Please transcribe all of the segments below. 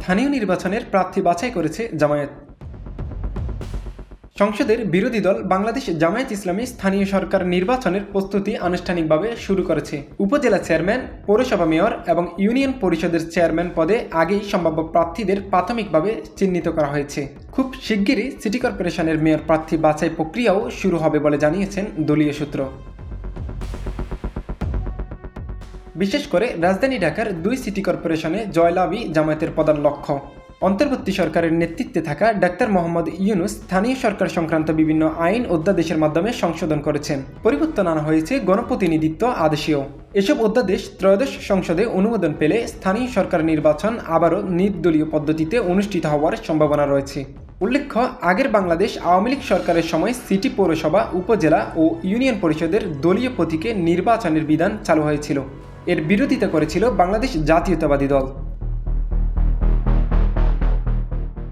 স্থানীয় নির্বাচনের প্রার্থী বাছাই করেছে জামায়াত। সংসদের বিরোধী দল বাংলাদেশ জামায়াত ইসলামী স্থানীয় সরকার নির্বাচনের প্রস্তুতি আনুষ্ঠানিকভাবে শুরু করেছে। উপজেলা চেয়ারম্যান, পৌরসভা মেয়র এবং ইউনিয়ন পরিষদের চেয়ারম্যান পদে আগেই সম্ভাব্য প্রার্থীদের প্রাথমিকভাবে চিহ্নিত করা হয়েছে। খুব শিগগিরই সিটি কর্পোরেশনের মেয়র প্রার্থী বাছাই প্রক্রিয়াও শুরু হবে বলে জানিয়েছেন দলীয় সূত্র। বিশেষ করে রাজধানী ঢাকার 2 সিটি কর্পোরেশনে জয়লাভই জামায়াতের প্রধান লক্ষ্য। অন্তর্বর্তী সরকারের নেতৃত্বে থাকা ডাক্তার মোহাম্মদ ইউনূস স্থানীয় সরকার সংক্রান্ত বিভিন্ন আইন অধ্যাদেশের মাধ্যমে সংশোধন করেছেন। পরিবর্তন আনা হয়েছে গণপ্রতিনিধিত্ব আদেশেও। এসব অধ্যাদেশ ত্রয়োদশ সংসদে অনুমোদন পেলে স্থানীয় সরকার নির্বাচন আবারও নির্দলীয় পদ্ধতিতে অনুষ্ঠিত হওয়ার সম্ভাবনা রয়েছে। উল্লেখ্য, আগের বাংলাদেশ আওয়ামী লীগ সরকারের সময় সিটি, পৌরসভা, উপজেলা ও ইউনিয়ন পরিষদের দলীয় প্রতীকে নির্বাচনের বিধান চালু হয়েছিল। এর বিরোধিতা করেছিল বাংলাদেশ জাতীয়তাবাদী দল।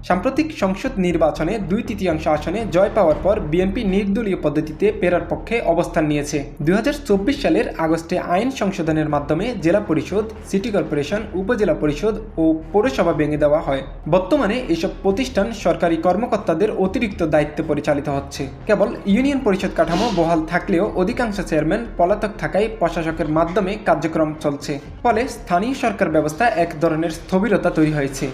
সাম্প্রতিক সংসদ নির্বাচনে 2/3 আসনে জয় পাওয়ার পর বিএনপি নির্দলীয় পদ্ধতিতে ফেরার পক্ষে অবস্থান নিয়েছে। 2024 সালের আগস্টে আইন সংশোধনের মাধ্যমে জেলা পরিষদ, সিটি কর্পোরেশন, উপজেলা পরিষদ ও পৌরসভা ভেঙে দেওয়া হয়। বর্তমানে এসব প্রতিষ্ঠান সরকারি কর্মকর্তাদের অতিরিক্ত দায়িত্বে পরিচালিত হচ্ছে। কেবল ইউনিয়ন পরিষদ কাঠামো বহাল থাকলেও অধিকাংশ চেয়ারম্যান পলাতক থাকায় প্রশাসকের মাধ্যমে কার্যক্রম চলছে। ফলে স্থানীয় সরকার ব্যবস্থা এক ধরনের স্থবিরতা তৈরি হয়েছে।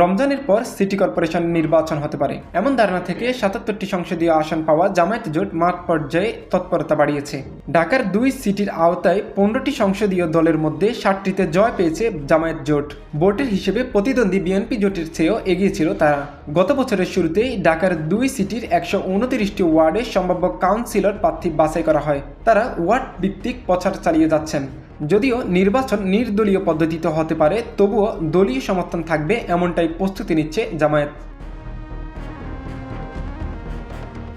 রমজানের পর সিটি কর্পোরেশন নির্বাচন হতে পারে এমন ধারণা থেকে 77টি সংসদীয় আসন পাওয়া জামায়াত জোট মাঠ পর্যায়ে তৎপরতা বাড়িয়েছে। ঢাকার 2 সিটির আওতায় 15টি সংসদীয় দলের মধ্যে 7টিতে জয় পেয়েছে জামায়াত জোট। ভোটের হিসেবে প্রতিদ্বন্দ্বী বিএনপি জোটের চেয়েও এগিয়ে ছিল তারা। গত বছরের শুরুতেই ঢাকার 2 সিটির 129টি ওয়ার্ডে সম্ভাব্য কাউন্সিলর প্রার্থী বাছাই করা হয়। তারা ওয়ার্ড ভিত্তিক প্রচার চালিয়ে যাচ্ছেন। যদিও নির্বাচন নির্দলীয় পদ্ধতিতে হতে পারে, তবুও দলীয় সমর্থন থাকবে এমনটাই প্রস্তুতি নিচ্ছে জামায়াত।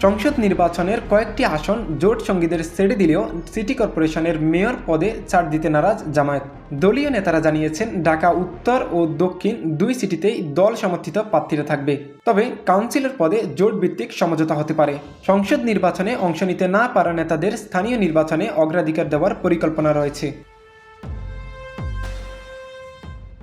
সংসদ নির্বাচনের কয়েকটি আসন জোট সঙ্গীদের ছেড়ে দিলেও সিটি কর্পোরেশনের মেয়র পদে ছাড় দিতে নারাজ জামায়াত। দলীয় নেতারা জানিয়েছেন ঢাকা উত্তর ও দক্ষিণ 2 সিটিতেই দল সমর্থিত প্রার্থীরা থাকবে। তবে কাউন্সিলর পদে জোট ভিত্তিক সমঝোতা হতে পারে। সংসদ নির্বাচনে অংশ নিতে না পারা নেতাদের স্থানীয় নির্বাচনে অগ্রাধিকার দেওয়ার পরিকল্পনা রয়েছে।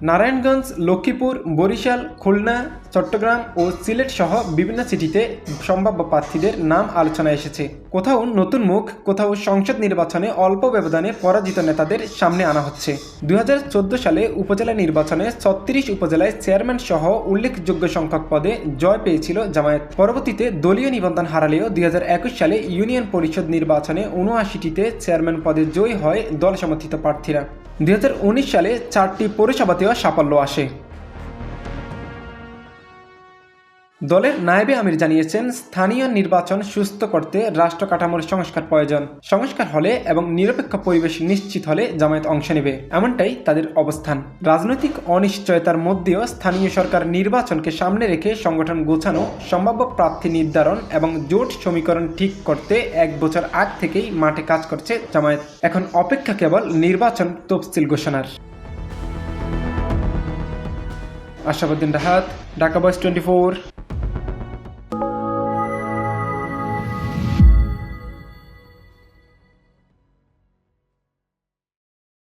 নারায়ণগঞ্জ, লক্ষ্মীপুর, বরিশাল, খুলনা, চট্টগ্রাম ও সিলেট সহ বিভিন্ন সিটিতে সম্ভাব্য প্রার্থীদের নাম আলোচনায় এসেছে। কোথাও নতুন মুখ, কোথাও সংসদ নির্বাচনে অল্প ব্যবধানে পরাজিত নেতাদের সামনে আনা হচ্ছে। 2014 সালে উপজেলা নির্বাচনে 36 উপজেলায় চেয়ারম্যান সহ উল্লেখযোগ্য সংখ্যক পদে জয় পেয়েছিল জামায়াত। পরবর্তীতে দলীয় নিবন্ধন হারালেও 2021 সালে ইউনিয়ন পরিষদ নির্বাচনে 79টিতে চেয়ারম্যান পদে জয়ী হয় দল সমর্থিত প্রার্থীরা। 2019 সালে 4টি পৌরসভাতেও সাফল্য আসে। দলের নায়েবে আমির জানিয়েছেন, স্থানীয় নির্বাচন সুস্থ করতে রাষ্ট্র কাঠামোর সংস্কার প্রয়োজন। সংস্কার হলে এবং নিরপেক্ষ পরিবেশ নিশ্চিত হলে জামায়াত অংশ নেবে, এমনটাই তাদের অবস্থান। রাজনৈতিক অনিশ্চয়তার মধ্যেও স্থানীয় সরকার নির্বাচনকে সামনে রেখে সংগঠন গোছানো, সম্ভাব্য প্রার্থী নির্ধারণ এবং জোট সমীকরণ ঠিক করতে 1 বছর আগ থেকেই মাঠে কাজ করছে জামায়াত। এখন অপেক্ষা কেবল নির্বাচন তফসিল ঘোষণার। আশাবুদ্দিন রাহাত, ঢাকা ভয়েস 24।